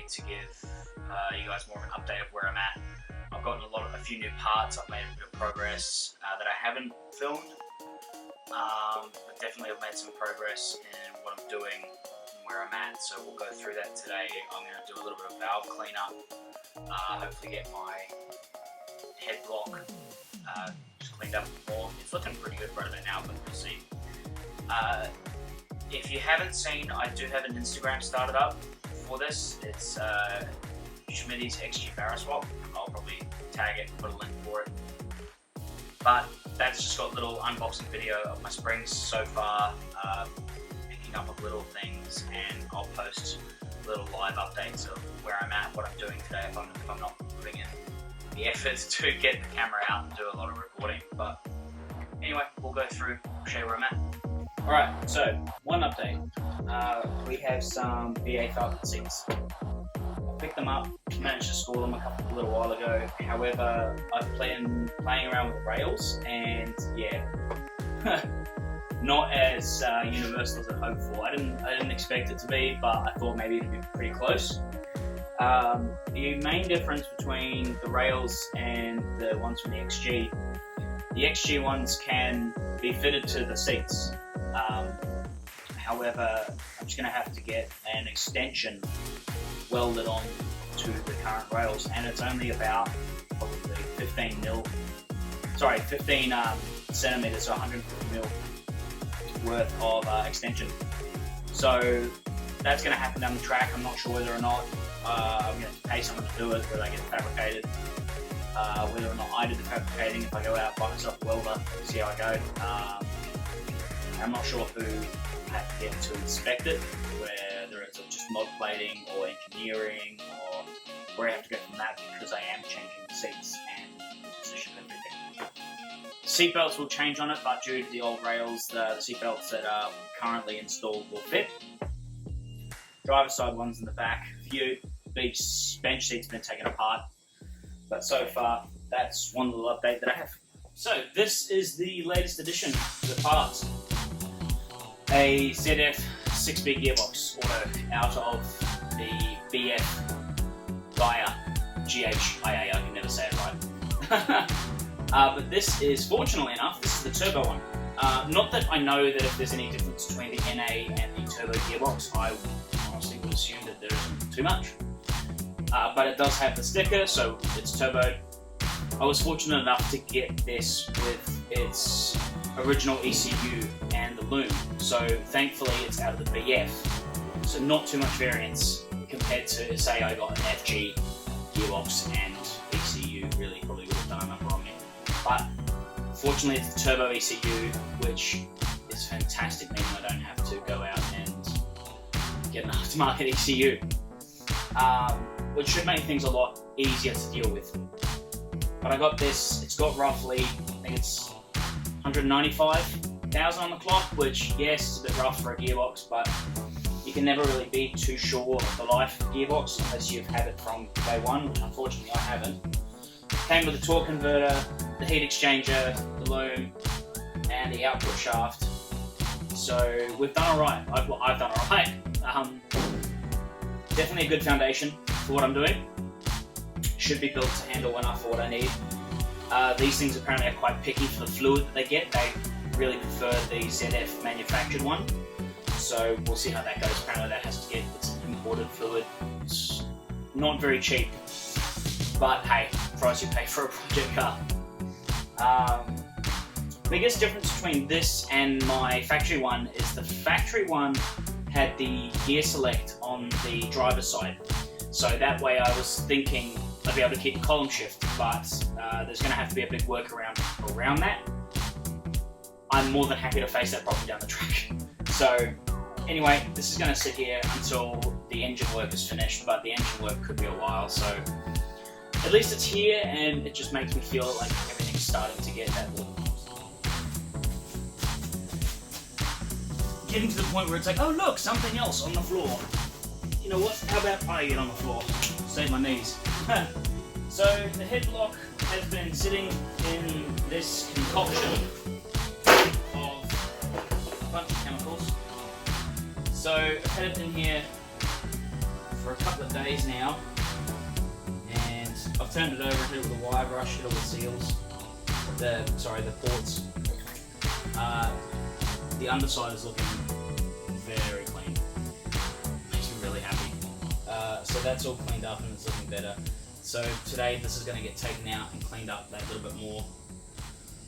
to give you guys more of an update of where I'm at. I've gotten a few new parts. I've made a bit of progress that I haven't filmed, but definitely I've made some progress in what I'm doing and where I'm at. So we'll go through that today. I'm going to do a little bit of valve cleanup. Hopefully get my head block just cleaned up more. It's looking pretty good right now, but we'll see. If you haven't seen, I do have an Instagram started up for this. It's Schmitty's XG Barra swap. I'll probably tag it and put a link for it. But that's just got a little unboxing video of my springs so far, picking up of little things, and I'll post little live updates of where I'm at, what I'm doing today if I'm not putting in the effort to get the camera out and do a lot of recording. But anyway, we'll go through, show you where I'm at. Alright, so one update. We have some BA1000 seats. I picked them up, managed to score them a little while ago. However, I've been playing around with the rails, and yeah, not as universal as I hoped for. I didn't expect it to be, but I thought maybe it'd be pretty close. The main difference between the rails and the ones from the XG ones can be fitted to the seats. However, I'm just going to have to get an extension welded on to the current rails, and it's only about probably 15 centimeters, so 150 mil worth of extension. So that's going to happen down the track. I'm not sure whether or not I'm going to pay someone to do it, whether I get it fabricated, whether or not I do the fabricating, if I go out by myself a welder, see how I go. I'm not sure who I have to get to inspect it, whether it's just mod plating or engineering, or where I have to go from that, because I am changing the seats and the position of everything. Seatbelts will change on it, but due to the old rails, the seatbelts that are currently installed will fit. Driver's side ones in the back. Few bench seats have been taken apart, but so far that's one little update that I have. So this is the latest addition to the parts. A ZF 6-speed gearbox auto out of the BF Gaia GHIA. I can never say it right. But this is, fortunately enough, this is the turbo one. Not that I know that if there's any difference between the NA and the turbo gearbox. I honestly would assume that there isn't too much. But it does have the sticker, so it's turbo. I was fortunate enough to get this with its original ECU and the loom, so thankfully it's out of the BF, so not too much variance compared to, say, I got an FG gearbox and ECU. Really probably would have done enough wrong here, but fortunately it's the turbo ECU, which is fantastic, meaning I don't have to go out and get an aftermarket ECU, which should make things a lot easier to deal with. But I got this, it's got roughly, I think it's 195,000 on the clock, which, yes, is a bit rough for a gearbox, but you can never really be too sure of the life of the gearbox unless you've had it from day one, which unfortunately I haven't. Came with a torque converter, the heat exchanger, the loom, and the output shaft. So we've done alright. I've done alright. Definitely a good foundation for what I'm doing. Should be built to handle enough for what I need. These things apparently are quite picky for the fluid that they get. They really prefer the ZF manufactured one. So we'll see how that goes. Apparently that has to get its imported fluid. It's not very cheap. But hey, price you pay for a project car. Biggest difference between this and my factory one is the factory one had the gear select on the driver's side. So that way I was thinking I'd be able to keep the column shift, but there's going to have to be a big workaround around that. I'm more than happy to face that problem down the track. So anyway, this is going to sit here until the engine work is finished, but the engine work could be a while, so at least it's here, and it just makes me feel like everything's starting to get that little... Getting to the point where it's like, oh look, something else on the floor. You know what, how about I get on the floor? Save my knees. So the head block has been sitting in this concoction of a bunch of chemicals. So I've had it in here for a couple of days now, and I've turned it over and hit it with a wire brush, hit all the seals, the ports. The underside is looking very clean. Makes me really happy. So that's all cleaned up and it's looking better. So today this is going to get taken out and cleaned up that little bit more,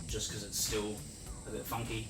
just because it's still a bit funky.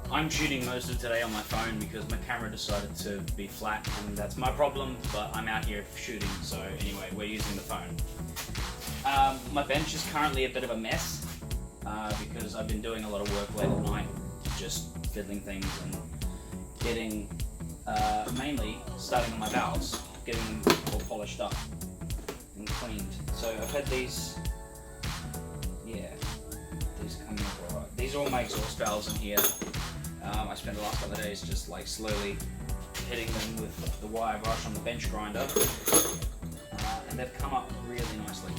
I'm shooting most of today on my phone because my camera decided to be flat, and that's my problem, but I'm out here shooting, so anyway, we're using the phone. My bench is currently a bit of a mess because I've been doing a lot of work late at night, just fiddling things and getting, mainly starting on my valves, getting them all polished up and cleaned. So I've had these, these come up alright. These are all my exhaust valves in here. I spent the last couple of days just like slowly hitting them with the wire brush on the bench grinder, and they've come up really nicely.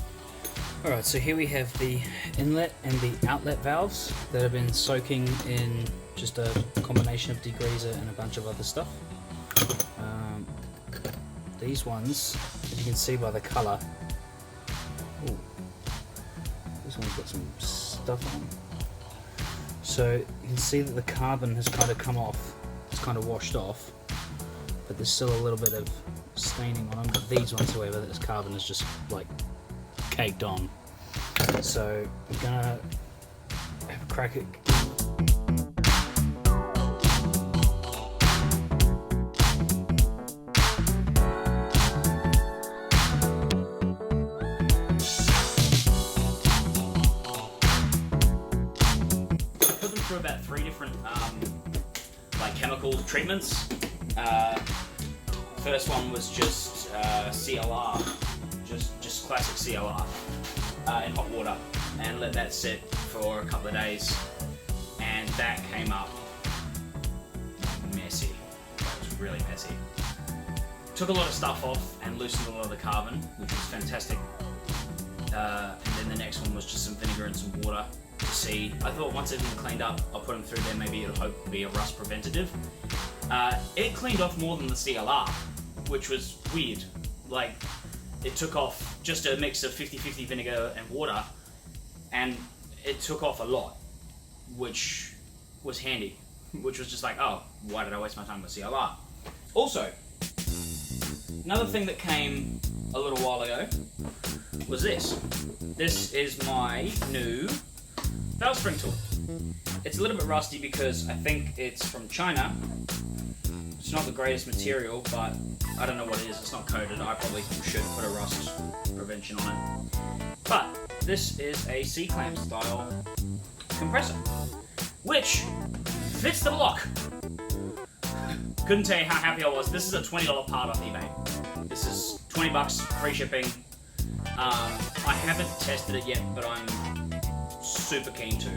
Alright, so here we have the inlet and the outlet valves that have been soaking in just a combination of degreaser and a bunch of other stuff. These ones, as you can see by the colour, this one's got some stuff on. So you can see that the carbon has kind of come off, it's kind of washed off, but there's still a little bit of staining on them. But these ones, however, this carbon is just like caked on. So I'm gonna have a crack at through about 3 different like chemical treatments. First one was just CLR, just classic CLR in hot water, and let that sit for a couple of days, and that came up messy. It was really messy. Took a lot of stuff off and loosened a lot of the carbon, which was fantastic. And then the next one was just some vinegar and some water to see. I thought once it had been cleaned up, I'll put them through there, maybe it'll hope to be a rust preventative. It cleaned off more than the CLR, which was weird. Like, it took off just a mix of 50-50 vinegar and water, and it took off a lot, which was handy. Which was just like, oh, why did I waste my time with CLR? Also, another thing that came a little while ago was this. This is my new valve spring tool. It's a little bit rusty because I think it's from China. It's not the greatest material, but I don't know what it is. It's not coated. I probably should put a rust prevention on it. But this is a C-clamp style compressor, which fits the lock. Couldn't tell you how happy I was. This is a $20 part off eBay. This is $20, free shipping. I haven't tested it yet, but I'm super keen to.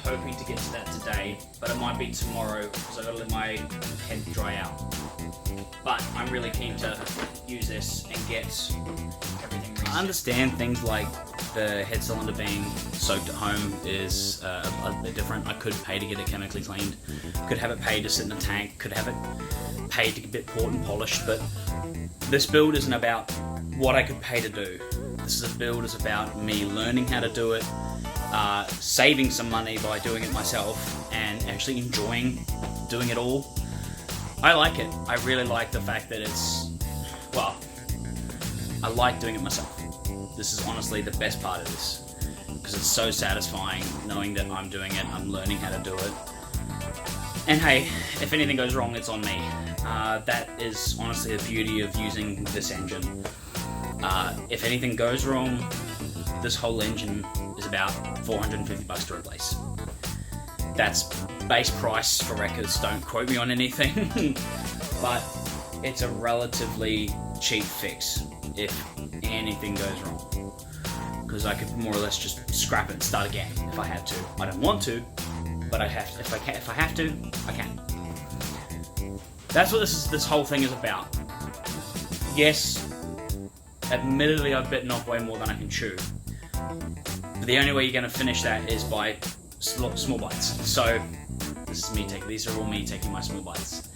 Hoping to get to that today, but it might be tomorrow because I've got to let my head dry out. But I'm really keen to use this and get everything reset. I understand things like the head cylinder being soaked at home is a bit different. I could pay to get it chemically cleaned, could have it paid to sit in a tank, could have it paid to get it poured and polished, but this build isn't about what I could pay to do. This is a build is about me learning how to do it, saving some money by doing it myself, and actually enjoying doing it all. I like it. I really like the fact that it's, well, I like doing it myself. This is honestly the best part of this, because it's so satisfying knowing that I'm doing it, I'm learning how to do it. And hey, if anything goes wrong, it's on me. That is honestly the beauty of using this engine. If anything goes wrong, this whole engine is about $450 to replace. That's base price for records, don't quote me on anything, but it's a relatively cheap fix if anything goes wrong. Because I could more or less just scrap it and start again if I had to. I don't want to, but I have to. If I have to, I can. That's what this whole thing is about. Yes, admittedly I've bitten off way more than I can chew. But the only way you're going to finish that is by small bites. So these are all me taking my small bites.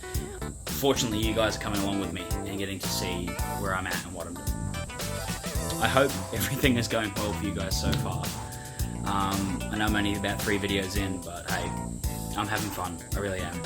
Fortunately, you guys are coming along with me and getting to see where I'm at and what I'm doing. I hope everything is going well for you guys so far. I know I'm only about 3 videos in, but hey, I'm having fun. I really am.